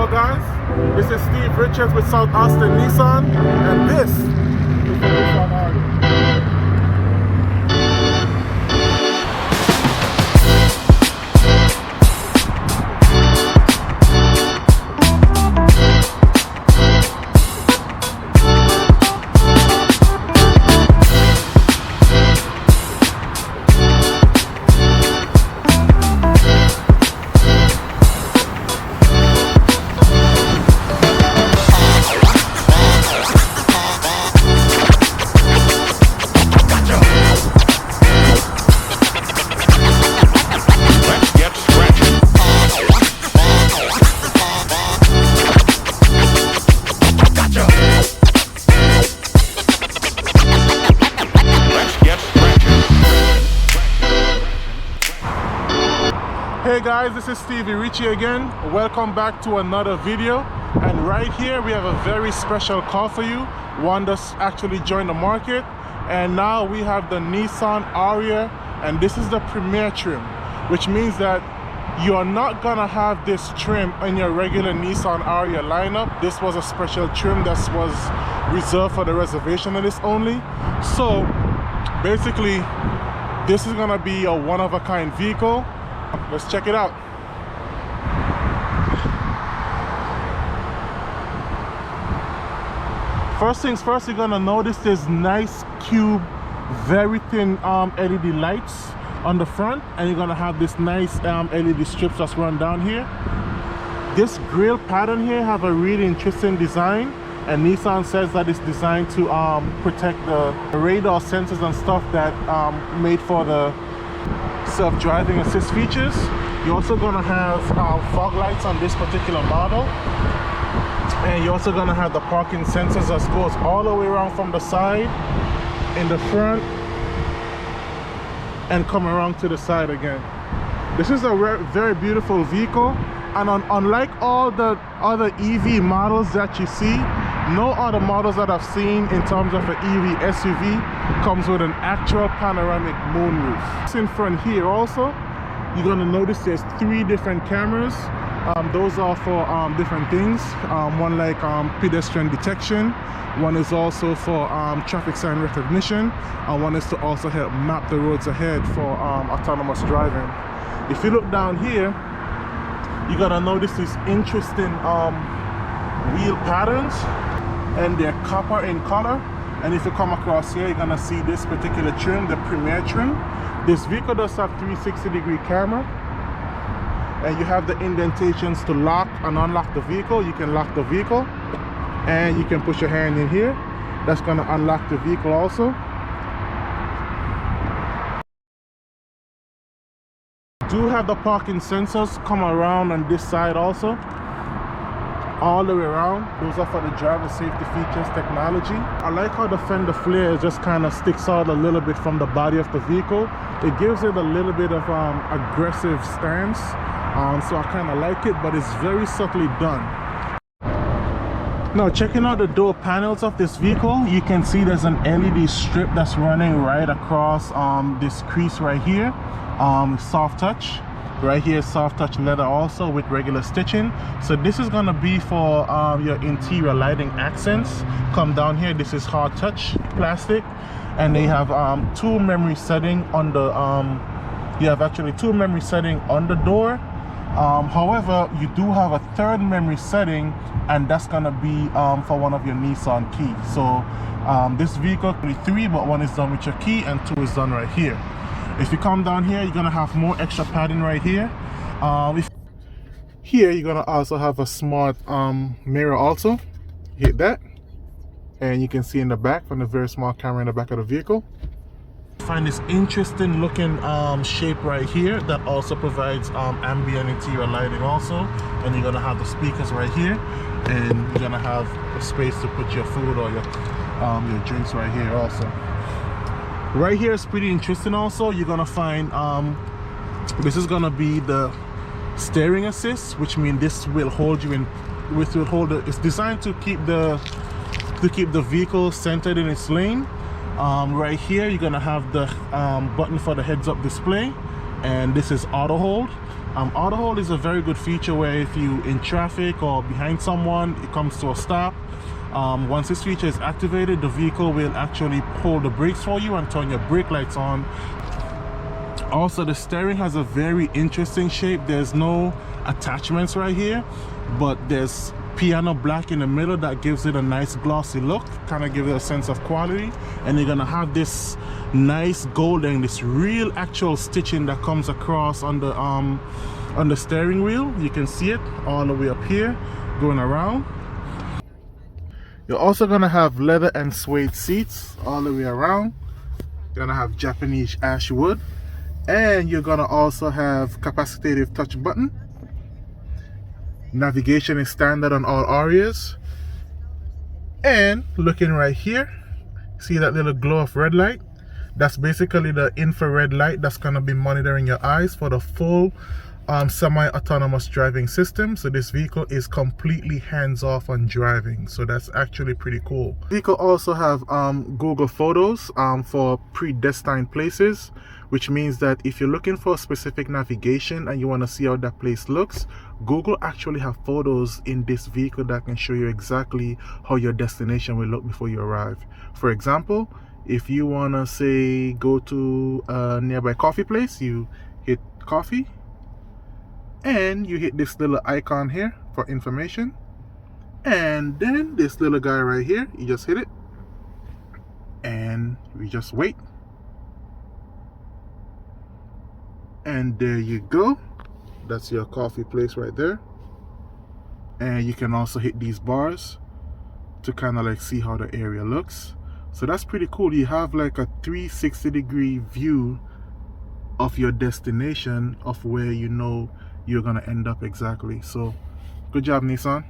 Hello guys, this is Steve Richards with South Austin Nissan, and this is the Nissan Ariya. Hey guys, this is Stevie Richie again. Welcome back to another video, and right here we have a very special car for you, one that's actually joined the market. And now we have the Nissan Ariya, and this is the premier trim, which means that you are not gonna have this trim in your regular Nissan Ariya lineup. This was a special trim that was reserved for the reservation list only. So basically this is gonna be a one-of-a-kind vehicle. Let's check it out. First things first, you're gonna notice this nice cube, very thin LED lights on the front, and you're gonna have this nice LED strips that's run down here. This grille pattern here have a really interesting design, and Nissan says that it's designed to protect the radar sensors and stuff that made for the self-driving assist features. You're also gonna have fog lights on this particular model, and you're also gonna have the parking sensors that goes all the way around from the side, in the front, and come around to the side again. This is a very beautiful vehicle, and unlike all the other EV models that you see, no other models that I've seen in terms of an EV SUV comes with an actual panoramic moonroof. In front here also, you're going to notice there's 3 different cameras. Those are for different things. One like pedestrian detection, one is also for traffic sign recognition, and one is to also help map the roads ahead for autonomous driving. If you look down here, you're going to notice these interesting wheel patterns, and they're copper in color. And if you come across here, you're gonna see this particular trim, the premier trim. This vehicle does have 360-degree camera, and you have the indentations to lock and unlock the vehicle. You can lock the vehicle, and you can push your hand in here. That's gonna unlock the vehicle also. Do have the parking sensors come around on this side also, all the way around. Those are for the driver safety features technology. I like how the fender flare just kind of sticks out a little bit from the body of the vehicle. It gives it a little bit of aggressive stance, so I kind of like it, but it's very subtly done. Now checking out the door panels of this vehicle, you can see there's an LED strip that's running right across this crease right here. Soft touch. Right here, soft touch leather also with regular stitching. So this is gonna be for your interior lighting accents. Come down here, this is hard touch plastic, and they have 2 memory setting on the you have actually 2 memory setting on the door. However, you do have a 3rd memory setting, and that's gonna be for one of your Nissan keys. So this vehicle can be 3, but 1 is done with your key and 2 is done right here. If you come down here, you're gonna have more extra padding right here. Here you're gonna also have a smart mirror also. Hit that, and you can see in the back from the very small camera in the back of the vehicle. Find this interesting looking shape right here that also provides ambient interior lighting also. And you're gonna have the speakers right here, and you're gonna have a space to put your food or your drinks right here also. Right here is pretty interesting also. You're gonna find this is gonna be the steering assist, which means this will hold you in, which will hold it. It's designed to keep the vehicle centered in its lane. Right here you're gonna have the button for the heads-up display, and this is auto hold. Auto hold is a very good feature where if you in traffic or behind someone, it comes to a stop. Once this feature is activated, the vehicle will actually pull the brakes for you and turn your brake lights on. Also, the steering has a very interesting shape. There's no attachments right here, but there's piano black in the middle that gives it a nice glossy look, kind of gives it a sense of quality. And you're gonna have this nice golden, this real actual stitching that comes across on the steering wheel. You can see it all the way up here going around. You're also gonna have leather and suede seats all the way around. You're gonna have Japanese ash wood, and you're gonna also have capacitive touch button. Navigation is standard on all Arias. And looking right here, see that little glow of red light? That's basically the infrared light that's gonna be monitoring your eyes for the full semi-autonomous driving system. So this vehicle is completely hands-off on driving, so that's actually pretty cool. The vehicle also have Google Photos for predestined places, which means that if you're looking for a specific navigation and you want to see how that place looks, Google actually have photos in this vehicle that can show you exactly how your destination will look before you arrive. For example, if you want to say go to a nearby coffee place, you hit coffee and you hit this little icon here for information, and then this little guy right here, you just hit it and we just wait, and there you go. That's your coffee place right there. And you can also hit these bars to kind of like see how the area looks. So that's pretty cool. You have like a 360-degree view of your destination, of where you know you're gonna end up exactly. So good job, Nissan.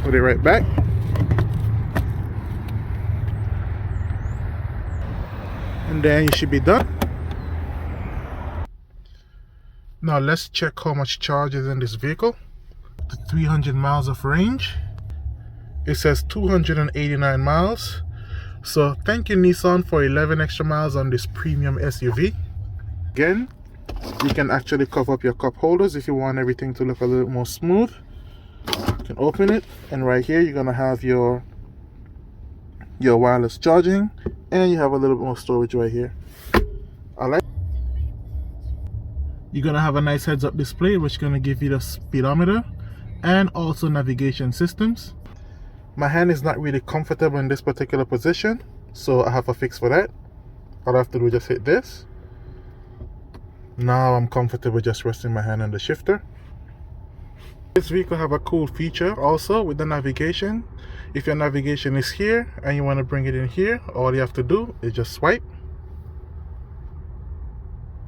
Put it right back. And then you should be done. Now let's check how much charge is in this vehicle. The 300 miles of range. It says 289 miles. So thank you, Nissan, for 11 extra miles on this premium SUV. Again, you can actually cover up your cup holders if you want everything to look a little more smooth. You can open it, and right here you're gonna have your wireless charging, and you have a little bit more storage right here. You're gonna have a nice heads-up display, which is gonna give you the speedometer and also navigation systems. My hand is not really comfortable in this particular position, so I have a fix for that. All I have to do is just hit this. Now I'm comfortable just resting my hand on the shifter. This vehicle have a cool feature also with the navigation. If your navigation is here and you want to bring it in here, all you have to do is just swipe.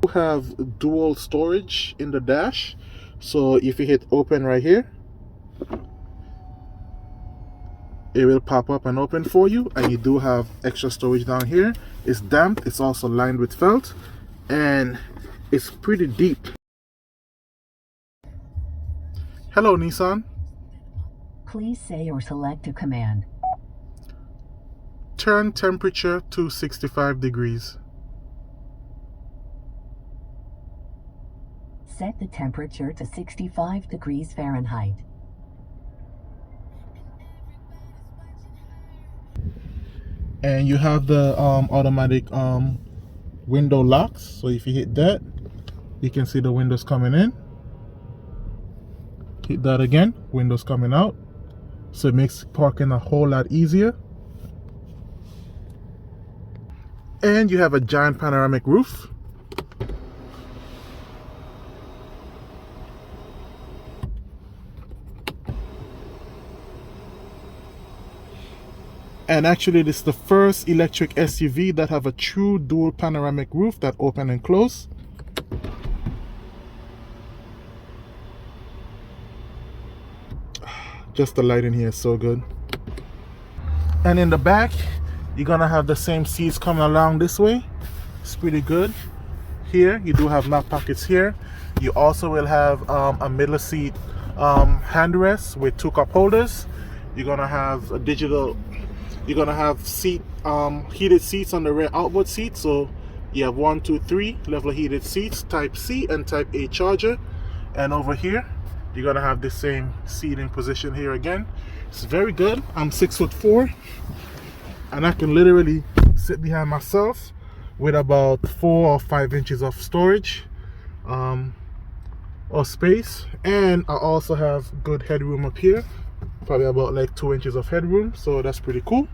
You have dual storage in the dash, so if you hit open right here, it will pop up and open for you, and you do have extra storage down here. It's damp, it's also lined with felt, and it's pretty deep. Hello, Nissan. Please say or select a command. Turn temperature to 65 degrees. Set the temperature to 65 degrees Fahrenheit. And you have the automatic window locks, so if you hit that, you can see the windows coming in. Hit that again, windows coming out, so it makes parking a whole lot easier. And you have a giant panoramic roof. And actually, this is the first electric SUV that have a true dual panoramic roof that open and close. Just the light in here is so good. And in the back, you're gonna have the same seats coming along this way. It's pretty good. Here, you do have lap pockets here. You also will have a middle seat handrest with 2 cup holders. You're gonna have a digital You're gonna have heated seats on the rear outboard seat. So you have 1, 2, 3 level heated seats, Type C and Type A charger. And over here, you're gonna have the same seating position here again. It's very good. I'm 6'4", and I can literally sit behind myself with about 4 or 5 inches of storage or space. And I also have good headroom up here, probably about like 2 inches of headroom, so that's pretty cool.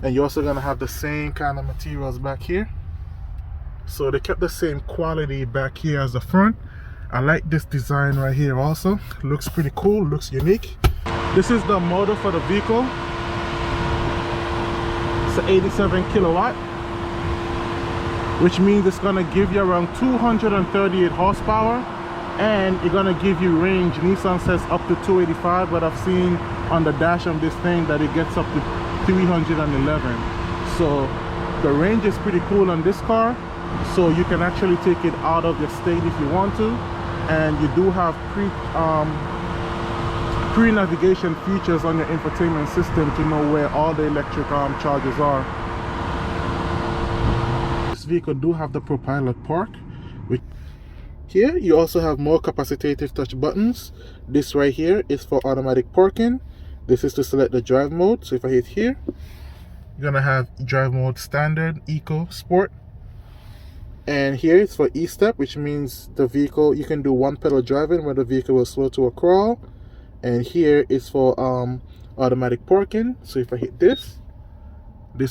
And you're also gonna have the same kind of materials back here. So they kept the same quality back here as the front. I like this design right here also. Looks pretty cool, looks unique. This is the motor for the vehicle. It's an 87 kilowatt, which means it's gonna give you around 238 horsepower, and it's gonna give you range. Nissan says up to 285, but I've seen on the dash of this thing that it gets up to 311. So the range is pretty cool on this car. So you can actually take it out of your state if you want to, and you do have pre-navigation features on your infotainment system to know where all the electric chargers are. This vehicle do have the ProPilot Park. Here you also have more capacitive touch buttons. This right here is for automatic parking. This is to select the drive mode. So if I hit here, you're gonna have drive mode standard, eco, sport. And here it's for e-step, which means the vehicle, you can do one pedal driving where the vehicle will slow to a crawl. And here is for automatic parking. So if I hit this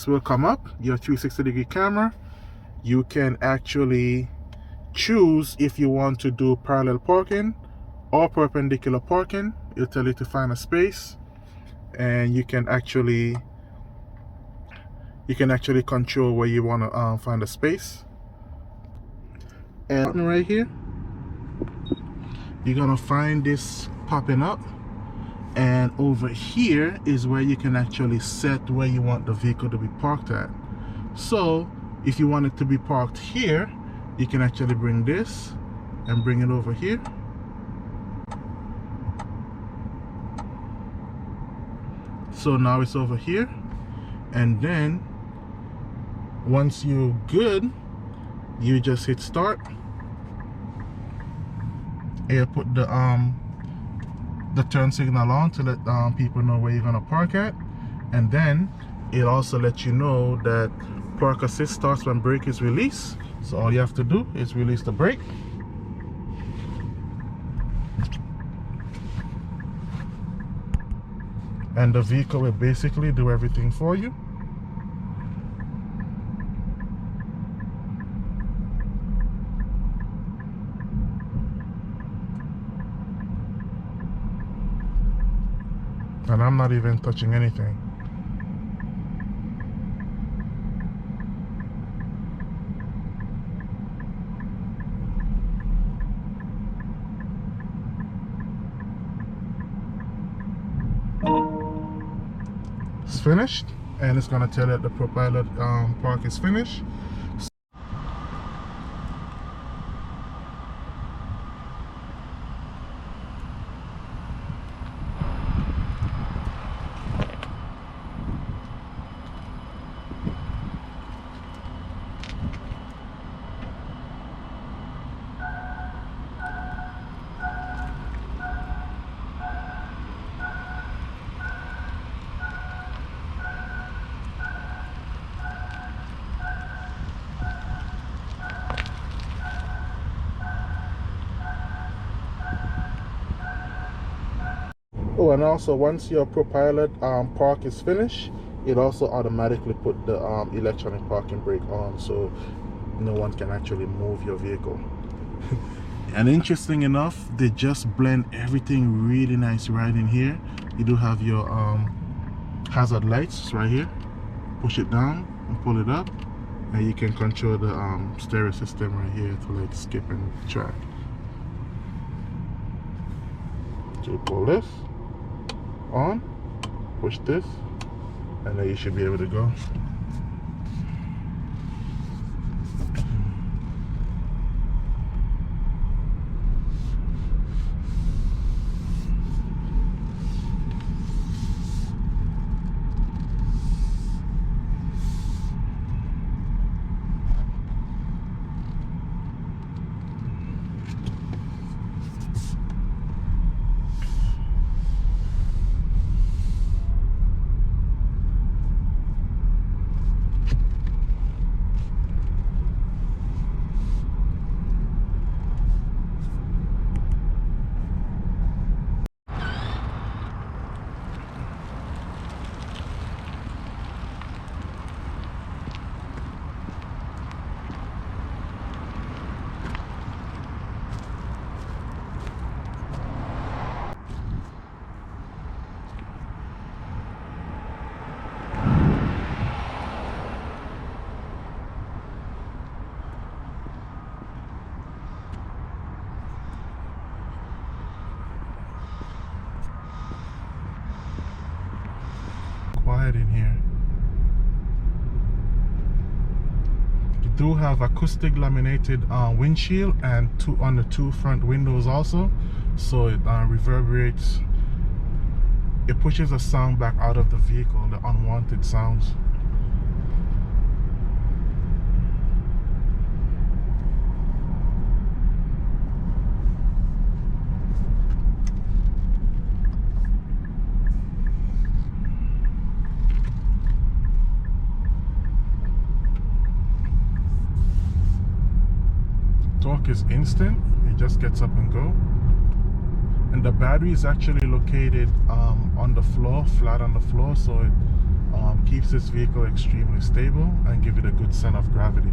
will come up, your 360-degree camera. You can actually choose if you want to do parallel parking or perpendicular parking. It'll tell you to find a space, and you can actually control where you want to find a space. And right here, you're gonna find this popping up, and over here is where you can actually set where you want the vehicle to be parked at. So if you want it to be parked here, you can actually bring this and bring it over here. So now it's over here, and then once you're good, you just hit start. It'll put the turn signal on to let people know where you're gonna park at, and then it also lets you know that park assist starts when brake is released. So all you have to do is release the brake, and the vehicle will basically do everything for you. And I'm not even touching anything. It's finished, and it's gonna tell you that the ProPilot park is finished. Oh, and also once your ProPilot park is finished, it also automatically put the electronic parking brake on, so no one can actually move your vehicle. And interesting enough, they just blend everything really nice right in here. You do have your hazard lights right here. Push it down and pull it up, and you can control the stereo system right here to like skip and track. So you pull this on, push this, and then you should be able to go. inside in here. You do have acoustic laminated windshield and on the two front windows also, so it reverberates. It pushes the sound back out of the vehicle, the unwanted sounds. Torque is instant, it just gets up and go. And the battery is actually located on the floor, flat on the floor, so it keeps this vehicle extremely stable and give it a good center of gravity.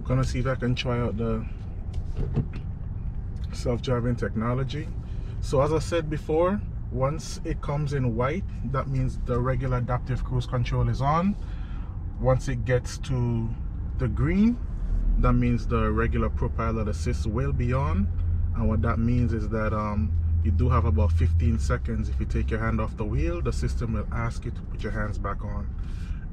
Gonna see if I can try out the self-driving technology. So as I said before, once it comes in white, that means the regular adaptive cruise control is on. Once it gets to the green, that means the regular ProPilot assist will be on. And what that means is that you do have about 15 seconds. If you take your hand off the wheel, the system will ask you to put your hands back on.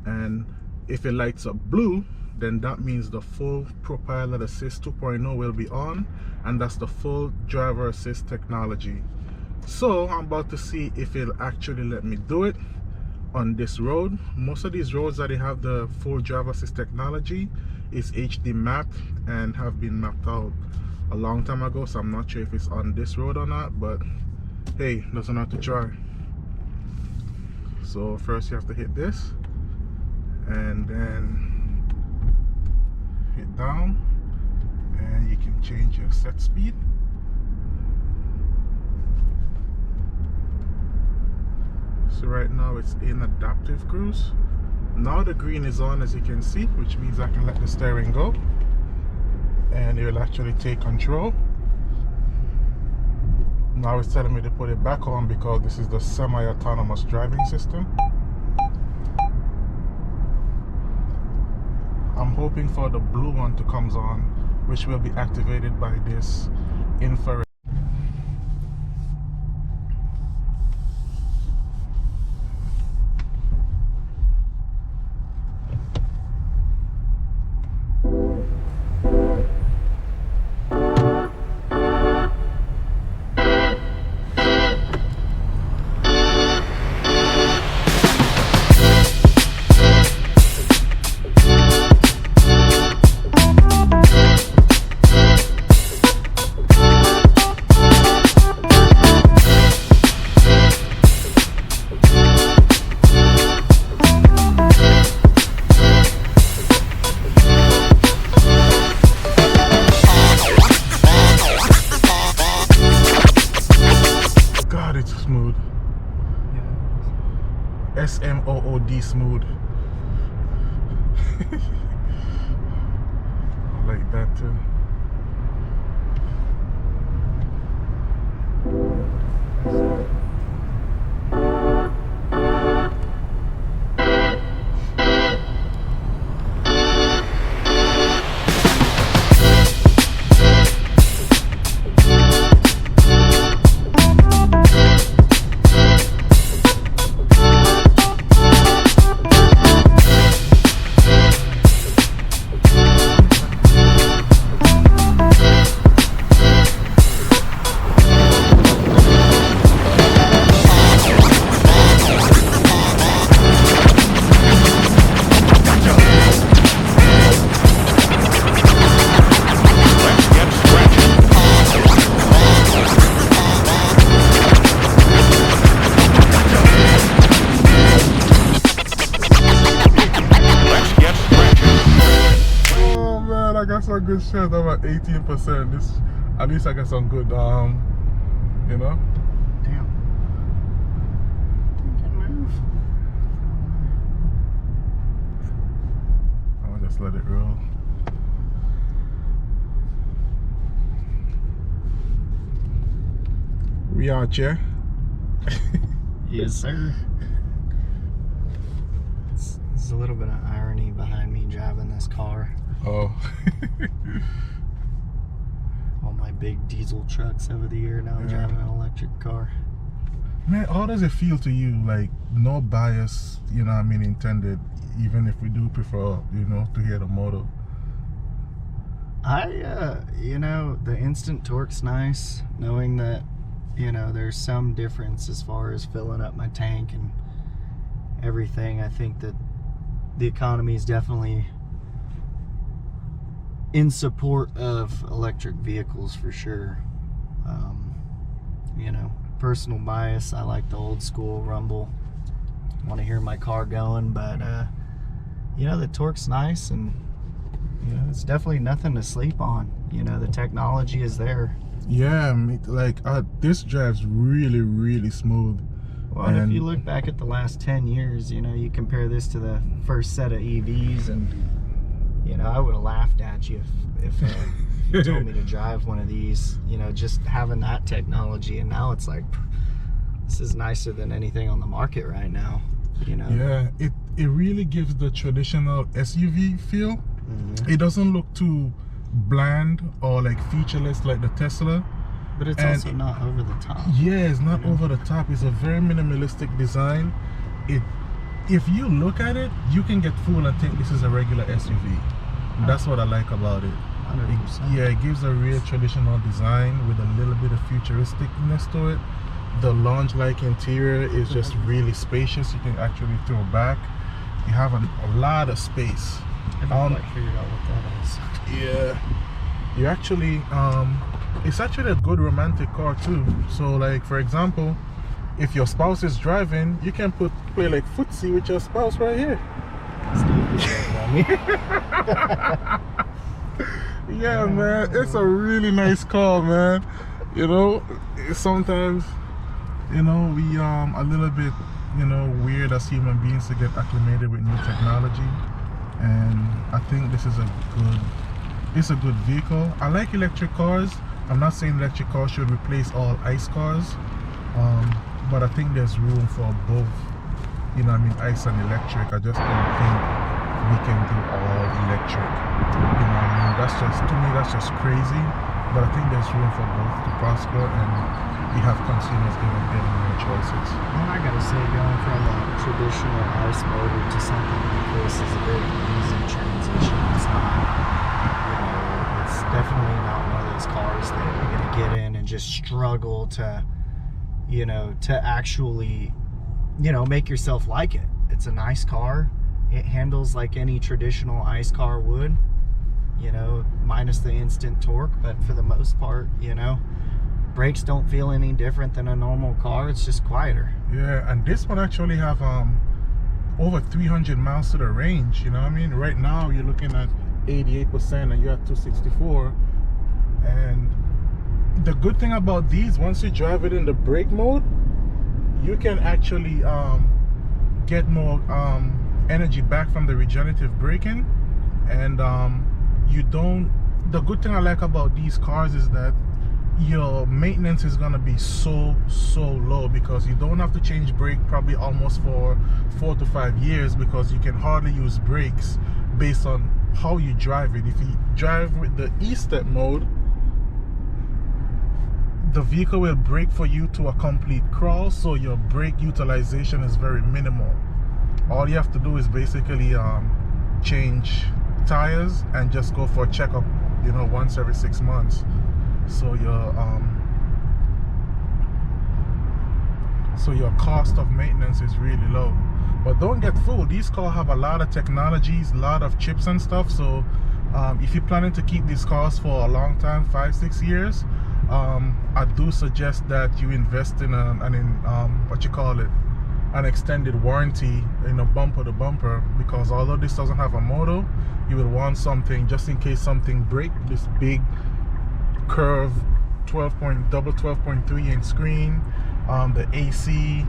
And if it lights up blue, then that means the full ProPilot Assist 2.0 will be on, and that's the full driver assist technology. So I'm about to see if it'll actually let me do it on this road. Most of these roads that they have the full driver assist technology is HD mapped and have been mapped out a long time ago, so I'm not sure if it's on this road or not, but hey, doesn't have to try. So first you have to hit this and then hit down, and you can change your set speed. So right now it's in adaptive cruise. Now the green is on, as you can see, which means I can let the steering go and it will actually take control. Now it's telling me to put it back on because this is the semi-autonomous driving system. I'm hoping for the blue one to come on, which will be activated by this infrared. Smooth. Yeah. SMOOD smooth. I like that too. a good shot. I'm at 18%. This, at least I got some good, you know. Damn. Think can move. I'll just let it roll. We out here. Yes, sir. There's a little bit of irony behind me driving this car. Oh. All my big diesel trucks over the year, now I'm driving an electric car. Man, how does it feel to you? Like, no bias, you know what I mean, intended, even if we do prefer, you know, to hear the motor. You know, the instant torque's nice, knowing that, you know, there's some difference as far as filling up my tank and everything. I think that the economy is definitely in support of electric vehicles for sure. You know, personal bias, I like the old school rumble. Want to hear my car going, but you know, the torque's nice, and you know, it's definitely nothing to sleep on. You know, the technology is there. Yeah, like this drives really, really smooth. Well, and if you look back at the last 10 years, you know, you compare this to the first set of EVs, and you know, I would have laughed at you if you told me to drive one of these, you know, just having that technology. And now it's like, this is nicer than anything on the market right now, you know. Yeah, it really gives the traditional SUV feel. Mm-hmm. It doesn't look too bland or like featureless like the Tesla, but it's also not over the top. Yeah, it's not over the top. It's a very minimalistic design. If you look at it, you can get fooled and think this is a regular SUV. That's what I like about it. 100%. Yeah, it gives a real traditional design with a little bit of futuristicness to it. The lounge-like interior is just really spacious. You can actually throw back. You have a lot of space. I haven't quite figured out what that is. Yeah, you actually it's actually a good romantic car too. So like, for example, if your spouse is driving, you can play like footsie with your spouse right here. Yeah, man, it's a really nice car, man. You know, sometimes, you know, we a little bit, you know, weird as human beings to get acclimated with new technology. And I think this is a good vehicle. I like electric cars. I'm not saying electric cars should replace all ICE cars, but I think there's room for both, you know what I mean, ICE and electric. I just don't think we can do all electric, you know what I mean. That's just, to me, that's just crazy. But I think there's room for both to prosper, and we have consumers getting more choices. Well, I gotta say, going from a traditional ICE motor to something like this is a very easy transition. It's not, you know, it's definitely not one of those cars that you're gonna get in and just struggle to, you know, to actually, you know, make yourself like it. It's a nice car. It handles like any traditional ICE car would, you know, minus the instant torque, but for the most part, you know, brakes don't feel any different than a normal car. It's just quieter. Yeah, and this one actually have over 300 miles to the range, you know what I mean. Right now you're looking at 88% and you're at 264. And the good thing about these, once you drive it in the brake mode, you can actually get more energy back from the regenerative braking. And you don't, the good thing I like about these cars is that your maintenance is gonna be so low, because you don't have to change brake probably almost for 4 to 5 years, because you can hardly use brakes based on how you drive it. If you drive with the E-step mode, the vehicle will brake for you to a complete crawl, so your brake utilization is very minimal. All you have to do is basically change tires and just go for a checkup, you know, once every 6 months. So your cost of maintenance is really low. But don't get fooled, these cars have a lot of technologies, a lot of chips and stuff. So if you're planning to keep these cars for a long time, 5-6 years, I do suggest that you invest in what you call it, an extended warranty, you know, bumper to bumper, because although this doesn't have a motor, you would want something just in case something breaks. This big curve 12.3 inch screen, the AC,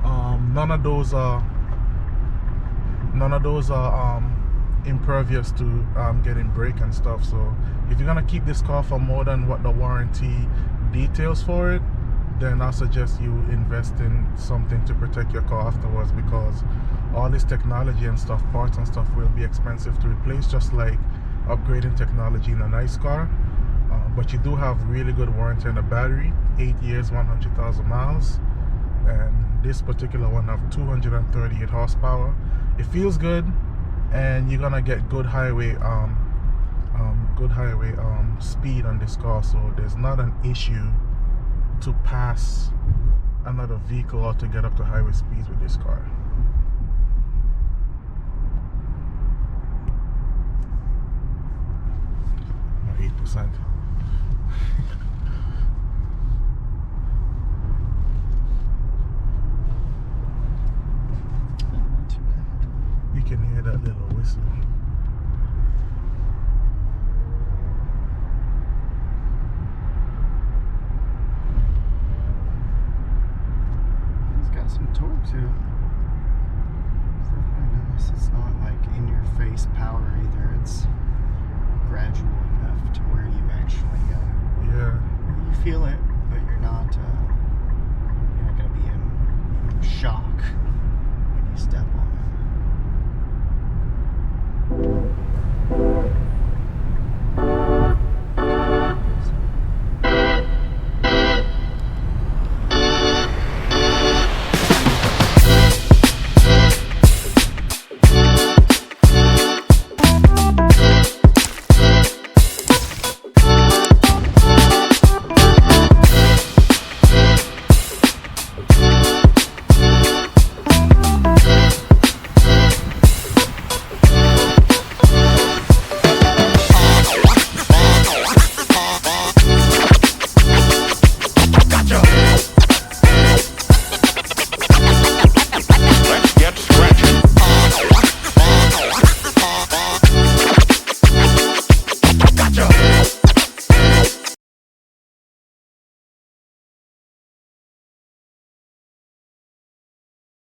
none of those are impervious to getting break and stuff. So if you're gonna keep this car for more than what the warranty details for it, then I suggest you invest in something to protect your car afterwards, because all this technology and stuff, parts and stuff, will be expensive to replace, just like upgrading technology in a nice car. But you do have really good warranty on the battery, 8 years, 100,000 miles, and this particular one have 238 horsepower. It feels good, and you're gonna get good highway speed on this car, so there's not an issue to pass another vehicle or to get up to highway speeds with this car. About 8%. You can hear that little whistle. It's got some torque too. It's definitely nice. It's not like in your face power either. It's gradual enough to where you actually Yeah. you feel it, but you're not gonna be in shock.